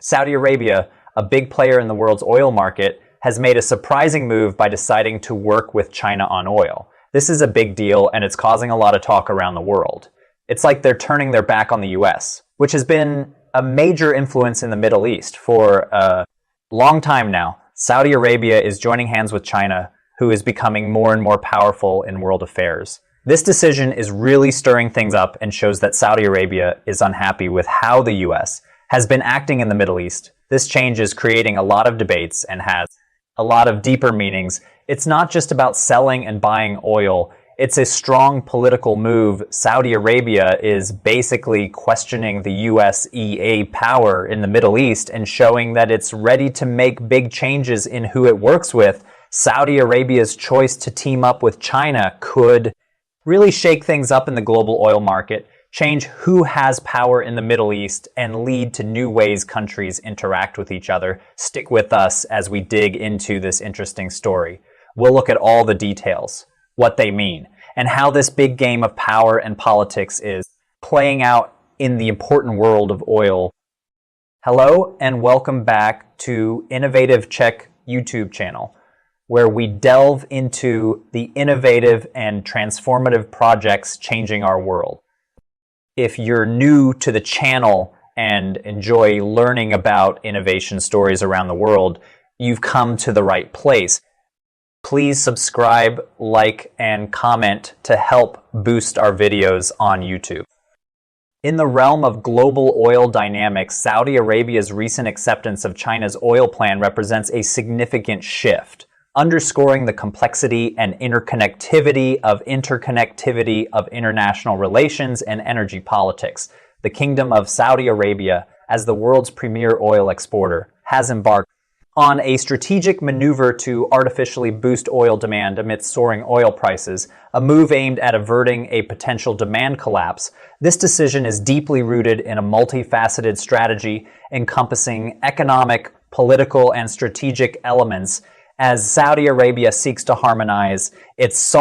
Saudi Arabia, a big player in the world's oil market, has made a surprising move by deciding to work with China on oil. This is a big deal, and it's causing a lot of talk around the world. It's like they're turning their back on the U.S., which has been a major influence in the Middle East for a long time now. Saudi Arabia is joining hands with China, who is becoming more and more powerful in world affairs. This decision is really stirring things up and shows that Saudi Arabia is unhappy with how the U.S. has been acting in the Middle East. This change is creating a lot of debates and has a lot of deeper meanings. It's not just about selling and buying oil. It's a strong political move. Saudi Arabia is basically questioning the U.S. power in the Middle East and showing that it's ready to make big changes in who it works with. Saudi Arabia's choice to team up with China could really shake things up in the global oil market, change who has power in the Middle East, and lead to new ways countries interact with each other. Stick with us as we dig into this interesting story. We'll look at all the details, what they mean, and how this big game of power and politics is playing out in the important world of oil. Hello, and welcome back to Innovative Check YouTube channel, where we delve into the innovative and transformative projects changing our world. If you're new to the channel and enjoy learning about innovation stories around the world, you've come to the right place. Please subscribe, like, and comment to help boost our videos on YouTube. In the realm of global oil dynamics, Saudi Arabia's recent acceptance of China's oil plan represents a significant shift, underscoring the complexity and interconnectivity of international relations and energy politics. The Kingdom of Saudi Arabia, as the world's premier oil exporter, has embarked on a strategic maneuver to artificially boost oil demand amidst soaring oil prices, a move aimed at averting a potential demand collapse. This decision is deeply rooted in a multifaceted strategy encompassing economic, political, and strategic elements as Saudi Arabia seeks to harmonize its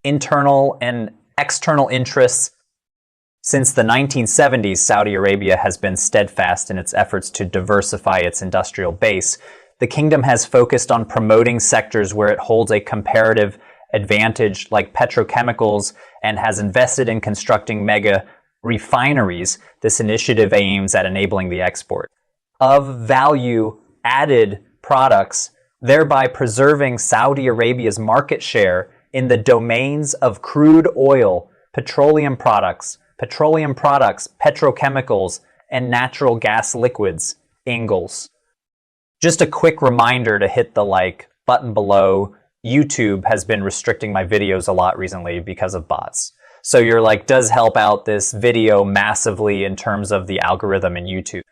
internal and external interests. Since the 1970s, Saudi Arabia has been steadfast in its efforts to diversify its industrial base. The kingdom has focused on promoting sectors where it holds a comparative advantage, like petrochemicals, and has invested in constructing mega refineries. This initiative aims at enabling the export of value-added products, thereby preserving Saudi Arabia's market share in the domains of crude oil, petroleum products, petrochemicals, and natural gas liquids, Ingalls. Just a quick reminder to hit the like button below. YouTube has been restricting my videos a lot recently because of bots. So your like does help out this video massively in terms of the algorithm in YouTube.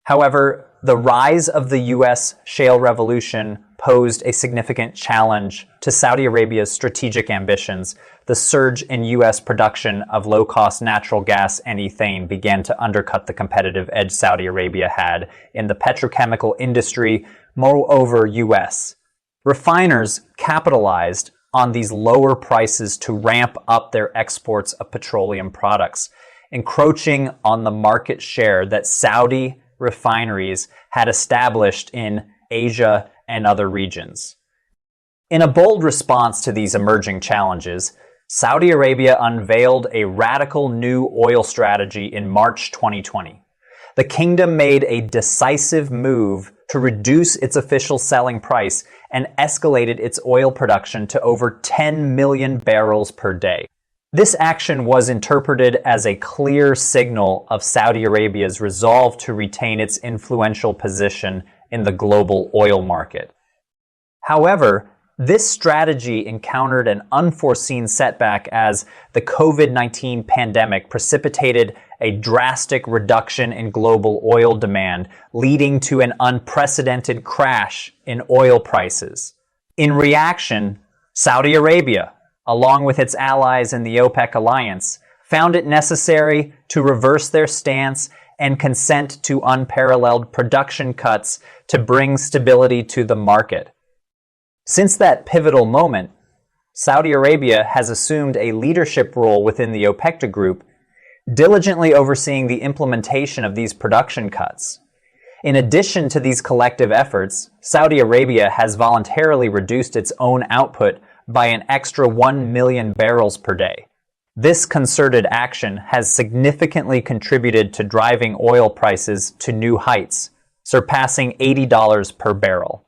However, the rise of the U.S. shale revolution posed a significant challenge to Saudi Arabia's strategic ambitions. The surge in U.S. production of low-cost natural gas and ethane began to undercut the competitive edge Saudi Arabia had in the petrochemical industry. Moreover, U.S. refiners capitalized on these lower prices to ramp up their exports of petroleum products, encroaching on the market share that Saudi refineries had established in Asia and other regions. In a bold response to these emerging challenges, Saudi Arabia unveiled a radical new oil strategy in March 2020. The kingdom made a decisive move to reduce its official selling price and escalated its oil production to over 10 million barrels per day. This action was interpreted as a clear signal of Saudi Arabia's resolve to retain its influential position in the global oil market. However, this strategy encountered an unforeseen setback as the COVID-19 pandemic precipitated a drastic reduction in global oil demand, leading to an unprecedented crash in oil prices. In reaction, Saudi Arabia, along with its allies in the OPEC alliance, found it necessary to reverse their stance and consent to unparalleled production cuts to bring stability to the market. Since that pivotal moment, Saudi Arabia has assumed a leadership role within the OPEC group, diligently overseeing the implementation of these production cuts. In addition to these collective efforts, Saudi Arabia has voluntarily reduced its own output by an extra 1 million barrels per day. This concerted action has significantly contributed to driving oil prices to new heights, surpassing $80 per barrel.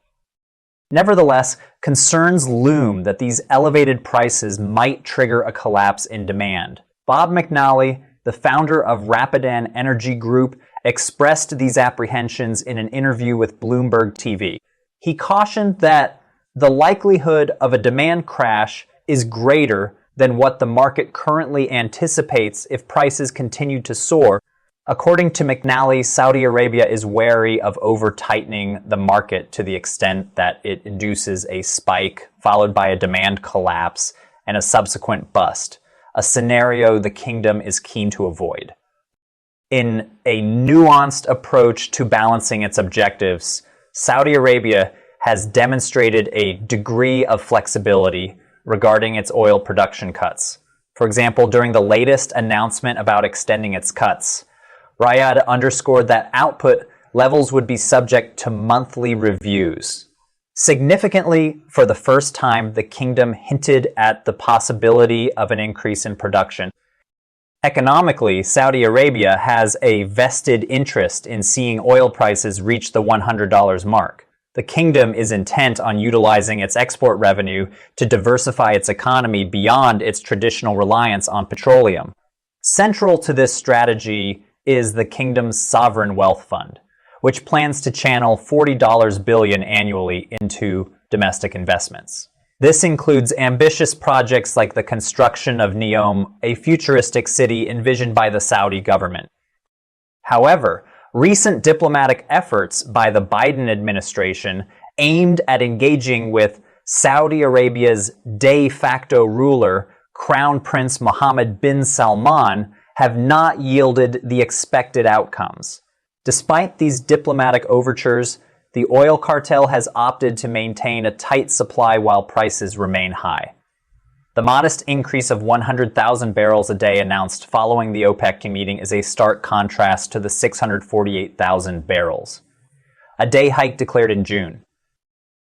Nevertheless, concerns loom that these elevated prices might trigger a collapse in demand. Bob McNally, the founder of Rapidan Energy Group, expressed these apprehensions in an interview with Bloomberg TV. He cautioned that the likelihood of a demand crash is greater than what the market currently anticipates if prices continue to soar. According to McNally, Saudi Arabia is wary of over-tightening the market to the extent that it induces a spike followed by a demand collapse and a subsequent bust, a scenario the kingdom is keen to avoid. In a nuanced approach to balancing its objectives, Saudi Arabia has demonstrated a degree of flexibility regarding its oil production cuts. For example, during the latest announcement about extending its cuts, Riyadh underscored that output levels would be subject to monthly reviews. Significantly, for the first time, the kingdom hinted at the possibility of an increase in production. Economically, Saudi Arabia has a vested interest in seeing oil prices reach the $100 mark. The kingdom is intent on utilizing its export revenue to diversify its economy beyond its traditional reliance on petroleum. Central to this strategy is the kingdom's sovereign wealth fund, which plans to channel $40 billion annually into domestic investments. This includes ambitious projects like the construction of Neom, a futuristic city envisioned by the Saudi government. However, recent diplomatic efforts by the Biden administration aimed at engaging with Saudi Arabia's de facto ruler, Crown Prince Mohammed bin Salman, have not yielded the expected outcomes. Despite these diplomatic overtures, the oil cartel has opted to maintain a tight supply while prices remain high. The modest increase of 100,000 barrels a day announced following the OPEC meeting is a stark contrast to the 648,000 barrels, a day hike declared in June.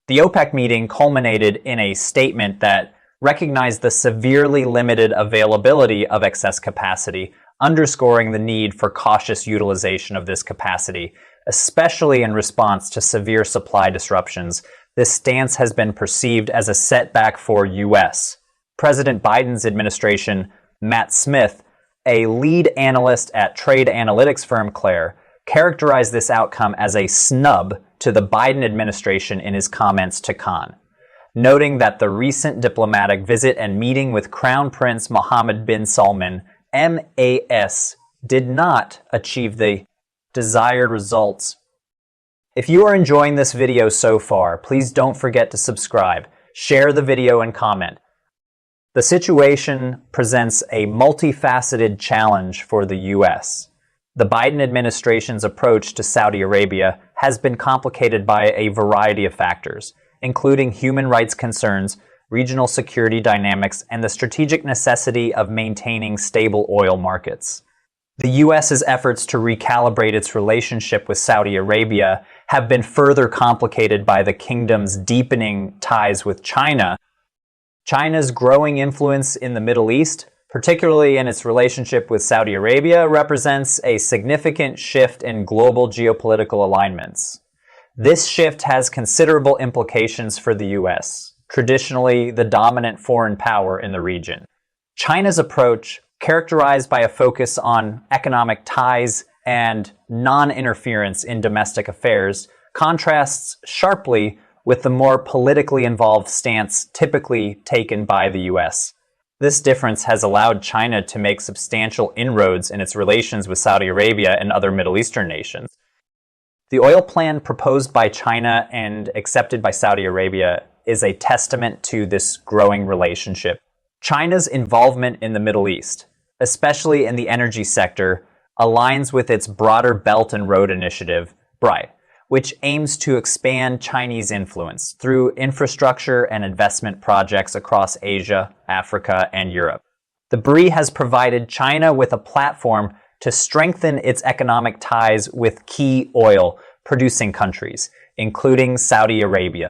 The OPEC meeting culminated in a statement that recognized the severely limited availability of excess capacity, underscoring the need for cautious utilization of this capacity, especially in response to severe supply disruptions. This stance has been perceived as a setback for U.S. President Biden's administration. Matt Smith, a lead analyst at trade analytics firm Claire, characterized this outcome as a snub to the Biden administration in his comments to Khan, noting that the recent diplomatic visit and meeting with Crown Prince Mohammed bin Salman, MAS, did not achieve the desired results. If you are enjoying this video so far, please don't forget to subscribe, share the video, and comment. The situation presents a multifaceted challenge for the U.S. The Biden administration's approach to Saudi Arabia has been complicated by a variety of factors, including human rights concerns, regional security dynamics, and the strategic necessity of maintaining stable oil markets. The U.S.'s efforts to recalibrate its relationship with Saudi Arabia have been further complicated by the kingdom's deepening ties with China. China's growing influence in the Middle East, particularly in its relationship with Saudi Arabia, represents a significant shift in global geopolitical alignments. This shift has considerable implications for the U.S., traditionally the dominant foreign power in the region. China's approach, characterized by a focus on economic ties and non-interference in domestic affairs, contrasts sharply with the more politically involved stance typically taken by the U.S. This difference has allowed China to make substantial inroads in its relations with Saudi Arabia and other Middle Eastern nations. The oil plan proposed by China and accepted by Saudi Arabia is a testament to this growing relationship. China's involvement in the Middle East, especially in the energy sector, aligns with its broader Belt and Road Initiative, BRI, which aims to expand Chinese influence through infrastructure and investment projects across Asia, Africa, and Europe. The BRI has provided China with a platform to strengthen its economic ties with key oil-producing countries, including Saudi Arabia.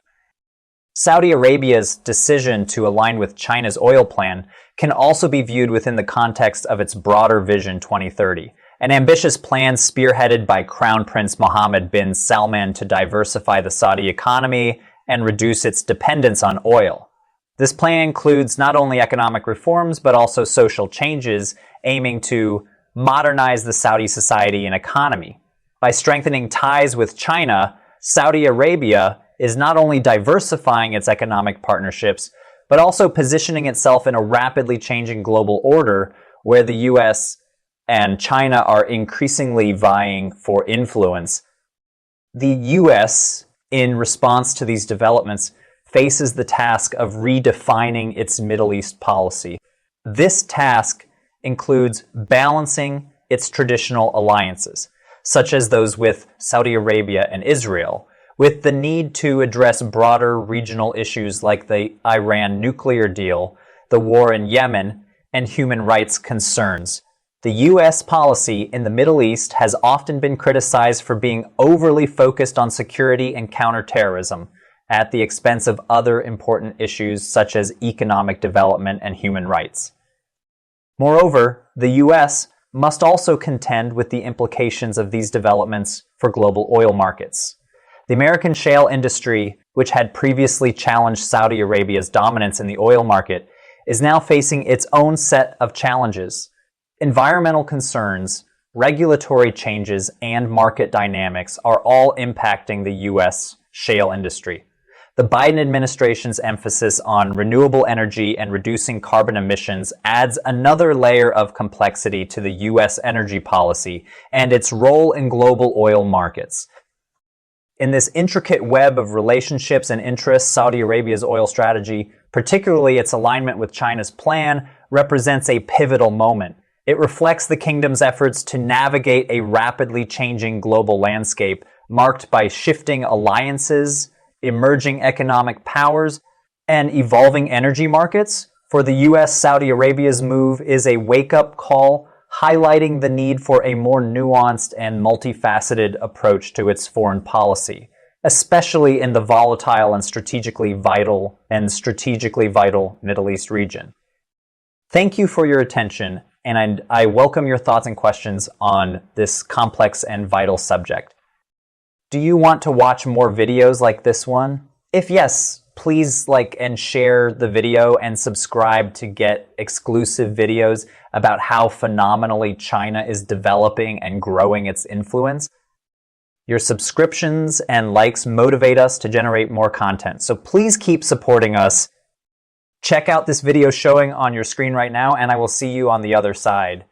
Saudi Arabia's decision to align with China's oil plan can also be viewed within the context of its broader Vision 2030, an ambitious plan spearheaded by Crown Prince Mohammed bin Salman to diversify the Saudi economy and reduce its dependence on oil. This plan includes not only economic reforms, but also social changes aiming to modernize the Saudi society and economy. By strengthening ties with China, Saudi Arabia is not only diversifying its economic partnerships, but also positioning itself in a rapidly changing global order where the U.S. and China are increasingly vying for influence. The U.S., in response to these developments, faces the task of redefining its Middle East policy. This task includes balancing its traditional alliances, such as those with Saudi Arabia and Israel, with the need to address broader regional issues like the Iran nuclear deal, the war in Yemen, and human rights concerns. The U.S. policy in the Middle East has often been criticized for being overly focused on security and counterterrorism at the expense of other important issues such as economic development and human rights. Moreover, the U.S. must also contend with the implications of these developments for global oil markets. The American shale industry, which had previously challenged Saudi Arabia's dominance in the oil market, is now facing its own set of challenges. Environmental concerns, regulatory changes, and market dynamics are all impacting the U.S. shale industry. The Biden administration's emphasis on renewable energy and reducing carbon emissions adds another layer of complexity to the U.S. energy policy and its role in global oil markets. In this intricate web of relationships and interests, Saudi Arabia's oil strategy, particularly its alignment with China's plan, represents a pivotal moment. It reflects the kingdom's efforts to navigate a rapidly changing global landscape marked by shifting alliances, emerging economic powers, and evolving energy markets. For the U.S., Saudi Arabia's move is a wake-up call, highlighting the need for a more nuanced and multifaceted approach to its foreign policy, especially in the volatile and strategically vital Middle East region. Thank you for your attention, and I welcome your thoughts and questions on this complex and vital subject. Do you want to watch more videos like this one? If yes, please like and share the video and subscribe to get exclusive videos about how phenomenally China is developing and growing its influence. Your subscriptions and likes motivate us to generate more content, so please keep supporting us. Check out this video showing on your screen right now, and I will see you on the other side.